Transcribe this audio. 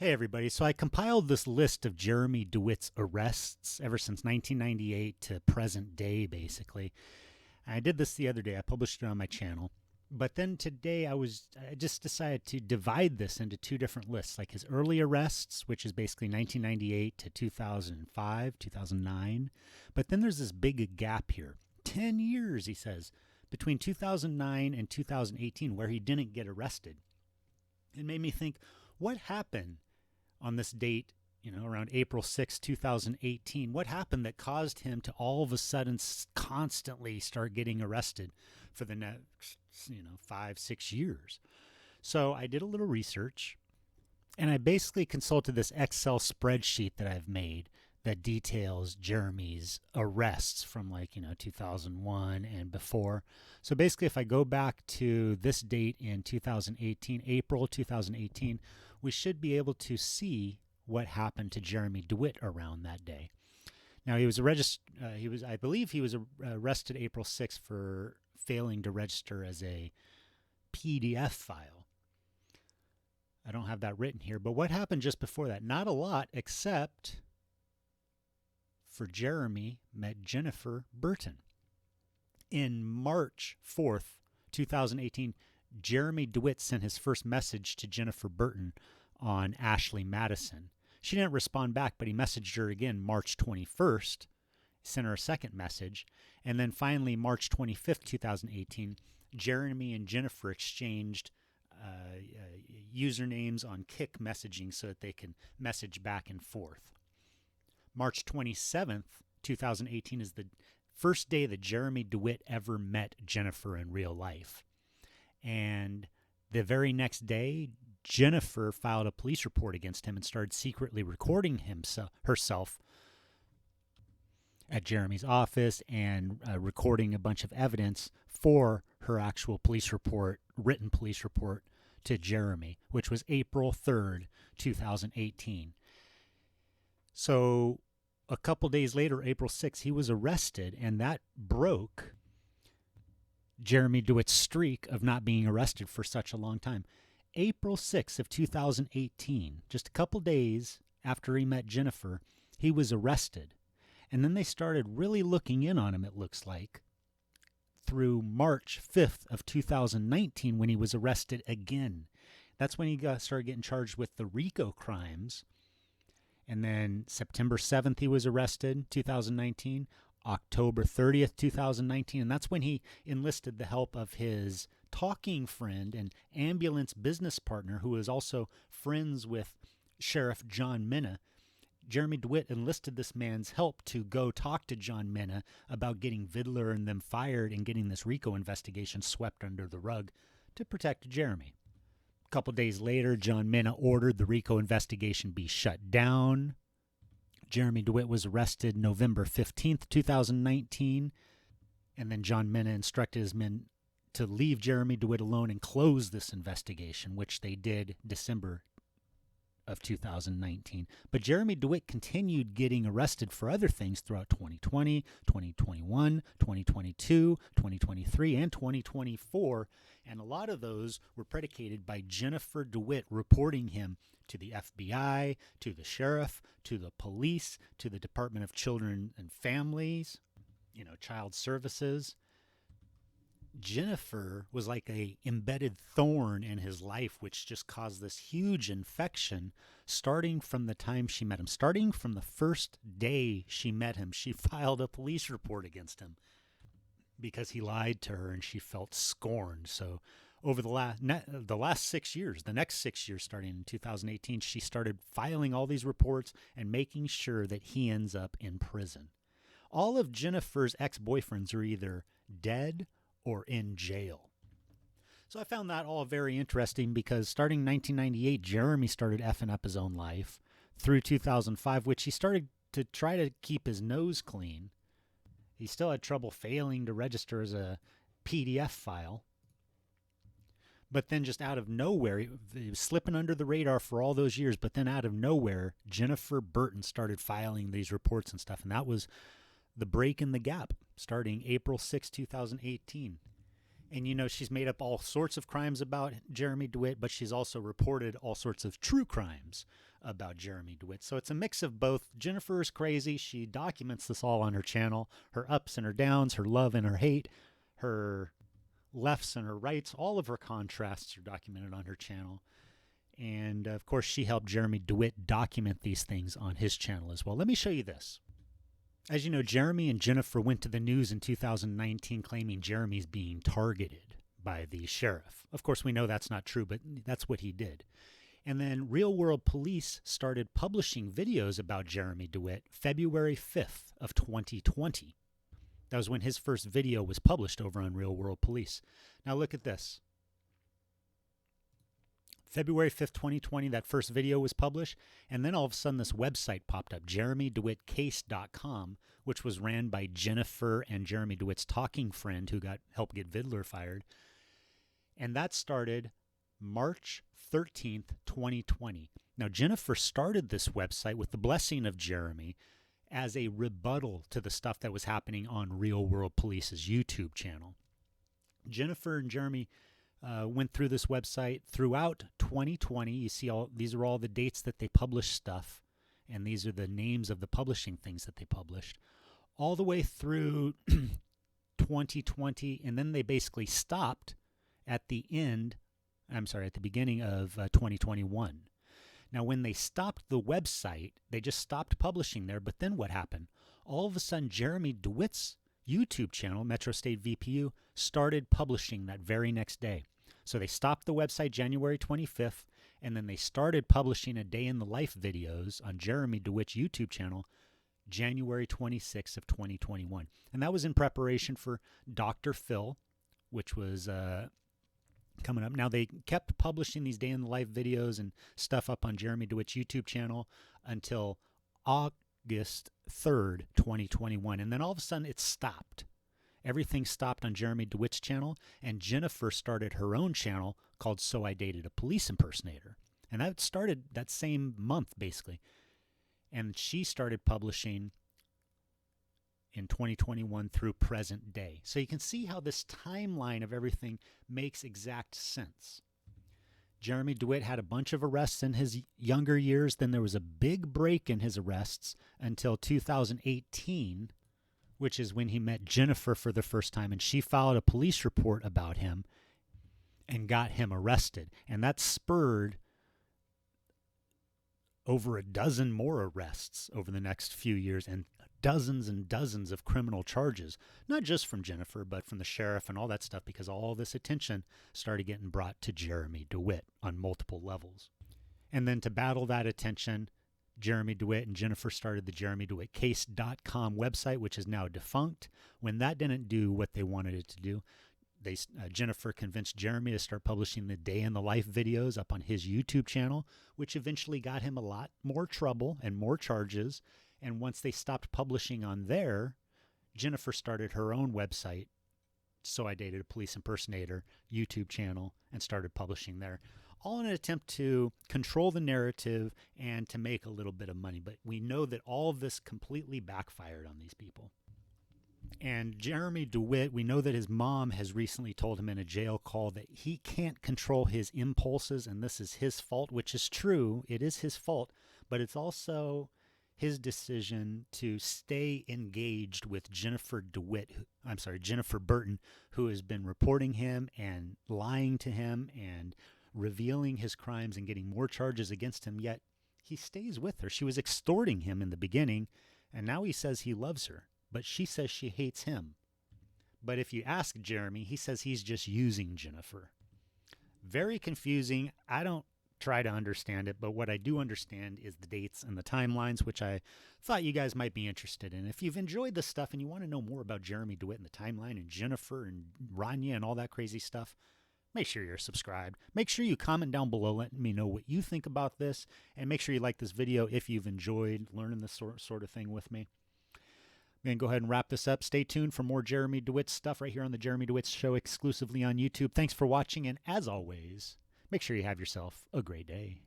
Hey everybody, so I compiled this list of Jeremy Dewitte's arrests ever since 1998 to present day, basically. I did this the other day. I published it on my channel. But then today I just decided to divide this into two different lists, like his early arrests, which is basically 1998 to 2005, 2009. But then there's this big gap here. 10 years, he says, between 2009 and 2018 where he didn't get arrested. It made me think, what happened on this date, around April 6, 2018? What happened that caused him to all of a sudden constantly start getting arrested for the next, 5-6 years? So I did a little research, and I basically consulted this Excel spreadsheet that I've made that details Jeremy's arrests from 2001 and before. So basically, if I go back to this date in 2018, April 2018, we should be able to see what happened to Jeremy Dewitte around that day. Now, I believe he was arrested April 6th for failing to register as a PDF file. I don't have that written here, but what happened just before that? Not a lot, except for Jeremy met Jennifer Burton. In March 4th, 2018, Jeremy Dewitte sent his first message to Jennifer Burton on Ashley Madison. She didn't respond back, but he messaged her again March 21st, sent her a second message, and then finally March 25th, 2018, Jeremy and Jennifer exchanged usernames on Kik messaging so that they can message back and forth. March 27th, 2018 is the first day that Jeremy Dewitte ever met Jennifer in real life. And the very next day, Jennifer filed a police report against him and started secretly recording herself at Jeremy's office and recording a bunch of evidence for her actual written police report to Jeremy, which was April 3rd, 2018. So a couple days later, April 6th, he was arrested, and that broke Jeremy Dewitte's streak of not being arrested for such a long time. April 6th of 2018, just a couple days after he met Jennifer, he was arrested. And then they started really looking in on him, it looks like, through March 5th of 2019 when he was arrested again. That's when he started getting charged with the RICO crimes. And then September 7th, he was arrested, 2019, October 30th, 2019. And that's when he enlisted the help of his talking friend and ambulance business partner, who is also friends with Sheriff John Minna. Jeremy Dewitte enlisted this man's help to go talk to John Minna about getting Vidler and them fired and getting this RICO investigation swept under the rug to protect Jeremy. A couple days later, John Minna ordered the RICO investigation be shut down. Jeremy Dewitte was arrested November 15th, 2019. And then John Minna instructed his men to leave Jeremy Dewitte alone and close this investigation, which they did December of 2019. But Jeremy Dewitte continued getting arrested for other things throughout 2020, 2021, 2022, 2023, and 2024. And a lot of those were predicated by Jennifer Dewitte reporting him to the FBI, to the sheriff, to the police, to the Department of Children and Families, Child Services. Jennifer was like a embedded thorn in his life, which just caused this huge infection starting from the time she met him. Starting from the first day she met him, she filed a police report against him because he lied to her and she felt scorned. So over the last 6 years, the next 6 years starting in 2018, she started filing all these reports and making sure that he ends up in prison. All of Jennifer's ex-boyfriends are either dead or in jail. So I found that all very interesting because starting in 1998, Jeremy started effing up his own life through 2005, which he started to try to keep his nose clean. He still had trouble failing to register as a PDF file. But then just out of nowhere, he was slipping under the radar for all those years, but then out of nowhere, Jennifer Burton started filing these reports and stuff, and that was the break in the gap starting April 6, 2018. And, she's made up all sorts of crimes about Jeremy Dewitte, but she's also reported all sorts of true crimes about Jeremy Dewitte. So it's a mix of both. Jennifer is crazy. She documents this all on her channel, her ups and her downs, her love and her hate, her lefts and her rights. All of her contrasts are documented on her channel. And of course, she helped Jeremy Dewitte document these things on his channel as well. Let me show you this. As you know, Jeremy and Jennifer went to the news in 2019 claiming Jeremy's being targeted by the sheriff. Of course, we know that's not true, but that's what he did. And then Real World Police started publishing videos about Jeremy Dewitte February 5th of 2020. That was when his first video was published over on Real World Police. Now look at this. February 5th, 2020, that first video was published, and then all of a sudden this website popped up, JeremyDeWitteCase.com, which was ran by Jennifer and Jeremy Dewitte's talking friend who helped get Vidler fired. And that started March 13th, 2020. Now, Jennifer started this website with the blessing of Jeremy as a rebuttal to the stuff that was happening on Real World Police's YouTube channel. Jennifer and Jeremy went through this website throughout 2020. You see, these are all the dates that they published stuff, and these are the names of the publishing things that they published, all the way through 2020, and then they basically stopped at the beginning of 2021. Now, when they stopped the website, they just stopped publishing there, but then what happened? All of a sudden, Jeremy Dewitte's YouTube channel, Metro State VPU, started publishing that very next day. So they stopped the website January 25th, and then they started publishing a day in the life videos on Jeremy Dewitte's YouTube channel January 26th of 2021. And that was in preparation for Dr. Phil, which was coming up. Now, they kept publishing these day in the life videos and stuff up on Jeremy Dewitte's YouTube channel until August 3rd, 2021. And then all of a sudden it stopped. Everything stopped on Jeremy Dewitte's channel, and Jennifer started her own channel called So I Dated a Police Impersonator. And that started that same month, basically. And she started publishing in 2021 through present day. So you can see how this timeline of everything makes exact sense. Jeremy Dewitte had a bunch of arrests in his younger years. Then there was a big break in his arrests until 2018, which is when he met Jennifer for the first time, and she filed a police report about him and got him arrested. And that spurred over a dozen more arrests over the next few years and dozens of criminal charges, not just from Jennifer, but from the sheriff and all that stuff, because all this attention started getting brought to Jeremy Dewitte on multiple levels. And then to battle that attention, Jeremy Dewitte and Jennifer started the JeremyDeWitteCase.com website, which is now defunct. When that didn't do what they wanted it to do, Jennifer convinced Jeremy to start publishing the day in the life videos up on his YouTube channel, which eventually got him a lot more trouble and more charges. And once they stopped publishing on there, Jennifer started her own website, So I Dated a Police Impersonator YouTube channel, and started publishing there, all in an attempt to control the narrative and to make a little bit of money. But we know that all of this completely backfired on these people. And Jeremy Dewitte, we know that his mom has recently told him in a jail call that he can't control his impulses, and this is his fault, which is true. It is his fault, but it's also his decision to stay engaged with Jennifer Burton, who has been reporting him and lying to him and revealing his crimes and getting more charges against him, yet he stays with her. She was extorting him in the beginning, and now he says he loves her, but she says she hates him. But if you ask Jeremy, he says he's just using Jennifer. Very confusing. I don't try to understand it, but what I do understand is the dates and the timelines, which I thought you guys might be interested in. If you've enjoyed this stuff and you want to know more about Jeremy Dewitte and the timeline and Jennifer and Rania and all that crazy stuff, make sure you're subscribed. Make sure you comment down below letting me know what you think about this, and make sure you like this video if you've enjoyed learning this sort of thing with me. I'm going to go ahead and wrap this up. Stay tuned for more Jeremy Dewitte stuff right here on the Jeremy Dewitte Show exclusively on YouTube. Thanks for watching, and as always, make sure you have yourself a great day.